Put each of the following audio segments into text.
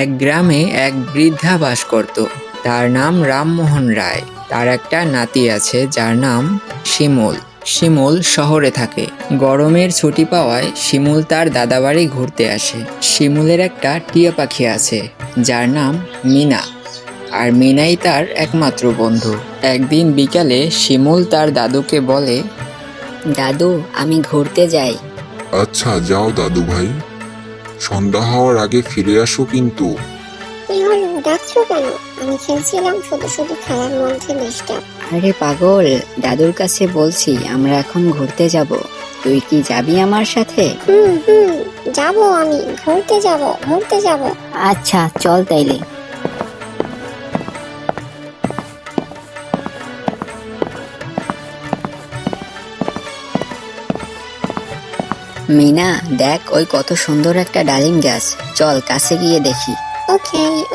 এক গ্রামে এক বৃদ্ধা বাস করত। তার নাম রামমোহন রায়। তার একটা নাতি আছে যার নাম শিমুল। শিমুল শহরে থাকে। গরমের ছুটি পাওয়ায় শিমুল তার দাদাবাড়ি ঘুরতে আসে। শিমুলের একটা টিয়া পাখি আছে যার নাম মিনা, আর মিনাই তার একমাত্র বন্ধু। একদিন বিকালে শিমুল তার দাদুকে বলে, দাদু, আমি ঘুরতে যাই। আচ্ছা যাও দাদু ভাই, সন্ধ্যা হওয়ার আগে ফিরে আসো কিন্তু। কি হলো, ডাকছো কেন? আমি খেলছিলাম, শুধু শুধু খেলার মধ্যে ডিস্টার্ব। আরে পাগল, দাদুর কাছে বলছি আমরা এখন ঘুরতে যাব। তুই কি যাবি আমার সাথে? যাবো, আমি ঘুরতে যাব। আচ্ছা চল তাইলে। মিনা, দেখ ওই কত সুন্দর একটা ডালিম গাছ। চল কাছে গিয়ে দেখি।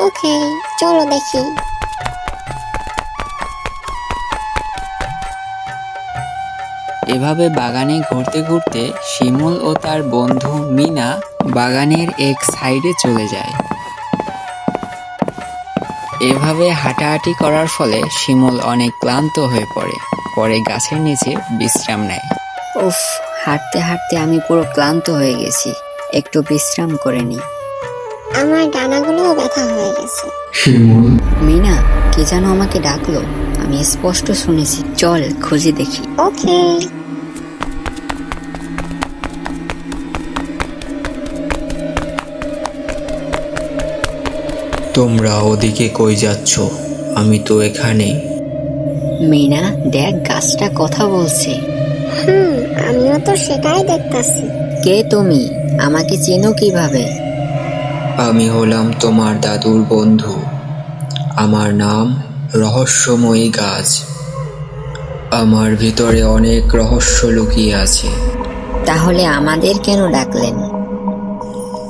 ওকে, চলো দেখি। এভাবে বাগানে ঘুরতে ঘুরতে শিমুল ও তার বন্ধু মিনা বাগানের এক সাইডে চলে যায়। এভাবে হাঁটাহাঁটি করার ফলে শিমুল অনেক ক্লান্ত হয়ে পড়ে। পরে গাছের নিচে বিশ্রাম নেয়। উফ, হাঁটতে হাঁটতে আমি পুরো ক্লান্ত হয়ে গেছি, একটু বিশ্রাম করে নি। আমার ডানাগুলোও ব্যথা হয়ে গেছে। মিনা, কে যেন আমাকে ডাকলো, আমি স্পষ্ট শুনেছি। চল খুঁজে দেখি। ওকে। তোমরা ওদিকে কই যাচ্ছ? আমি তো এখানে। মিনা, দেখ গাছটা কথা বলছে। আমিও তো সেটাই দেখতাছি। কে তুমি? আমাকে চেনো কিভাবে? আমি হলাম তোমার দাদুর বন্ধু। আমার নাম রহস্যময়ী গাছ। আমার ভিতরে অনেক রহস্য লুকিয়ে আছে। তাহলে আমাদের কেন ডাকলেন?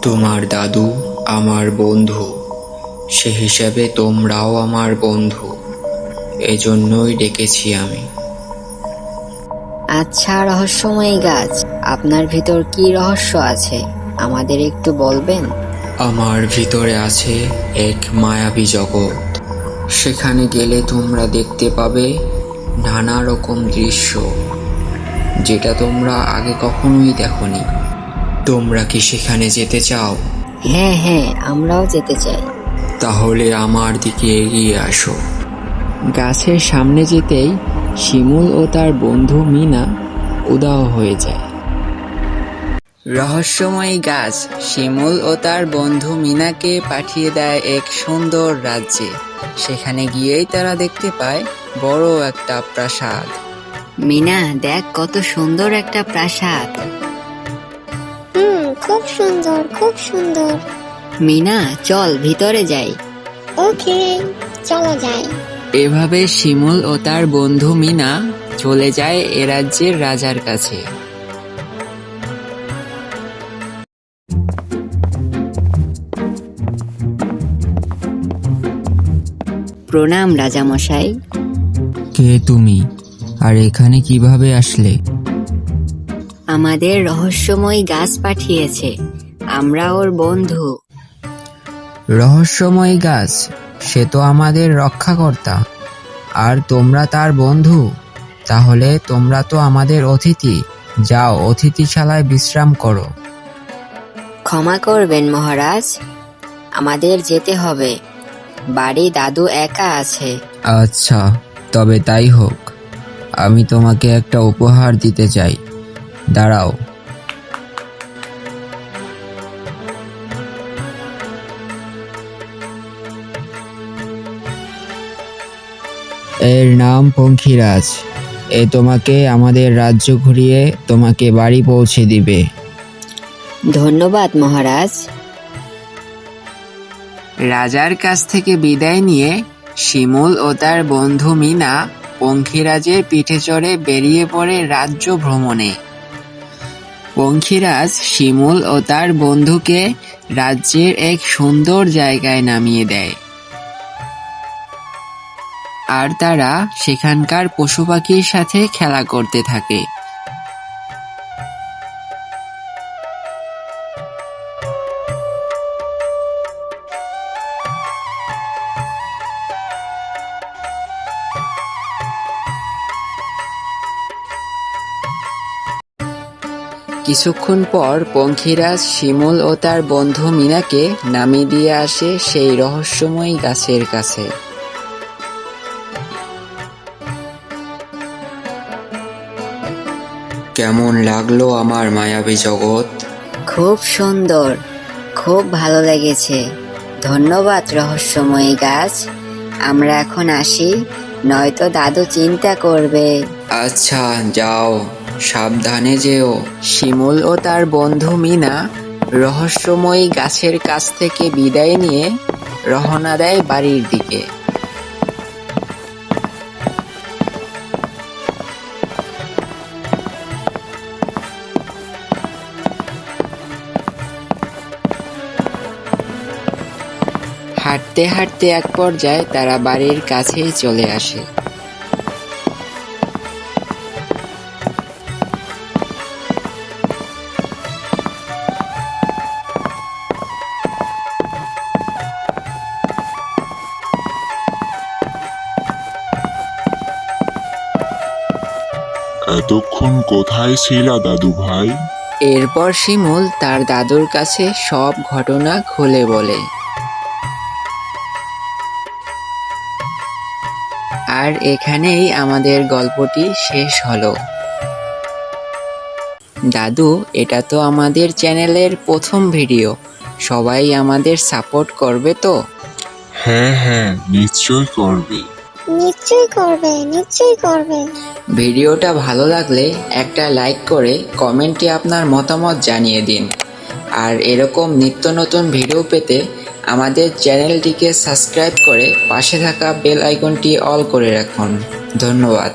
তোমার দাদু আমার বন্ধু, সে হিসাবে তোমরাও আমার বন্ধু, এজন্যই ডেকেছি আমি। আচ্ছা রহস্যময়ী গাছ, আপনার ভিতর কি রহস্য আছে আমাদের একটু বলবেন? আমার ভিতরে আছে এক মায়াবী জগৎ। সেখানে গেলে তোমরা দেখতে পাবে নানা রকম দৃশ্য, যেটা তোমরা আগে কখনোই দেখোনি। তোমরা কি সেখানে যেতে চাও? হ্যাঁ, আমরাও যেতে চাই। তাহলে আমার দিকে এগিয়ে আসো। গাছের সামনে যেতেই শিমুল ও তার বন্ধু মিনা উদাও হয়ে যায়। রহস্যময়ী গাছ শিমুল ও তার বন্ধু মিনাকে পাঠিয়ে দেয় এক সুন্দর রাজ্যে। সেখানে গিয়েই তারা দেখতে পায় বড় একটা প্রাসাদ। মিনা, দেখ কত সুন্দর একটা প্রাসাদ। খুব সুন্দর। মিনা, চল ভিতরে যাই। ওকে, চলো যাই। এভাবে শিমুল ও তার বন্ধু মিনা চলে যায় এ রাজ্যের রাজার কাছে। প্রণাম রাজামশাই। কে তুমি, আর এখানে কিভাবে আসলে? আমাদের রহস্যময়ী গাছ পাঠিয়েছে, আমরা ওর বন্ধু। রহস্যময়ী গাছ, সে তো আমাদের রক্ষাকর্তা, আর তোমরা তার বন্ধু। তাহলে তোমরা তো আমাদের অতিথি। যাও, অতিথিশালায় বিশ্রাম করো। ক্ষমা করবেন মহারাজ, আমাদের যেতে হবে, বাড়ি দাদু একা আছে। আচ্ছা, তবে তাই হোক। আমি তোমাকে একটা উপহার দিতে চাই, দাঁড়াও। এর নাম পঙ্খিরাজ। এ তোমাকে আমাদের রাজ্য ঘুরিয়ে তোমাকে বাড়ি পৌঁছে দিবে। ধন্যবাদ মহারাজ। রাজার কাছ থেকে বিদায় নিয়ে শিমুল ও তার বন্ধু মিনা পঙ্খিরাজের পিঠে চড়ে বেরিয়ে পড়ে রাজ্য ভ্রমণে। পঙ্খিরাজ শিমুল ও তার বন্ধুকে রাজ্যের এক সুন্দর জায়গায় নামিয়ে দেয়, আর তারা সেখানকার পশু পাখির সাথে খেলা করতে থাকে। কিছুক্ষণ পর পঙ্খিরাজ শিমুল ও তার বন্ধু মিনাকে নামিয়ে দিয়ে আসে সেই রহস্যময় গাছের কাছে। কেমন লাগলো আমার মায়াবী জগৎ? খুব সুন্দর, খুব ভালো লেগেছে। ধন্যবাদ রহস্যময়ী গাছ। আমরা এখন আসি, নয়তো দাদু চিন্তা করবে। আচ্ছা যাও, সাবধানে যেও। শিমুল ও তার বন্ধু মিনা রহস্যময়ী গাছের কাছ থেকে বিদায় নিয়ে রওনা দেয় বাড়ির দিকে। হাঁটতে হাঁটতে এক পর্যায়ে তারা বাড়ির কাছেই চলে আসে। এতক্ষণ কোথায় ছিলা দাদু ভাই? এরপর শিমুল তার দাদুর কাছে সব ঘটনা খুলে বলে। আর এখানেই আমাদের গল্পটি শেষ হলো। দাদু, এটা তো আমাদের চ্যানেলের প্রথম ভিডিও, সবাই আমাদের সাপোর্ট করবে তো? হ্যাঁ হ্যাঁ, নিশ্চয় করবে। নিশ্চয়ই করবে, নিশ্চয়ই করবে। ভিডিওটা ভালো লাগলে একটা লাইক করে কমেন্টে আপনার মতামত জানিয়ে দিন। আর এরকম নিত্য নতুন ভিডিও পেতে আমাদের চ্যানেলটিকে সাবস্ক্রাইব করে পাশে থাকা বেল আইকনটি অল করে রাখুন। ধন্যবাদ।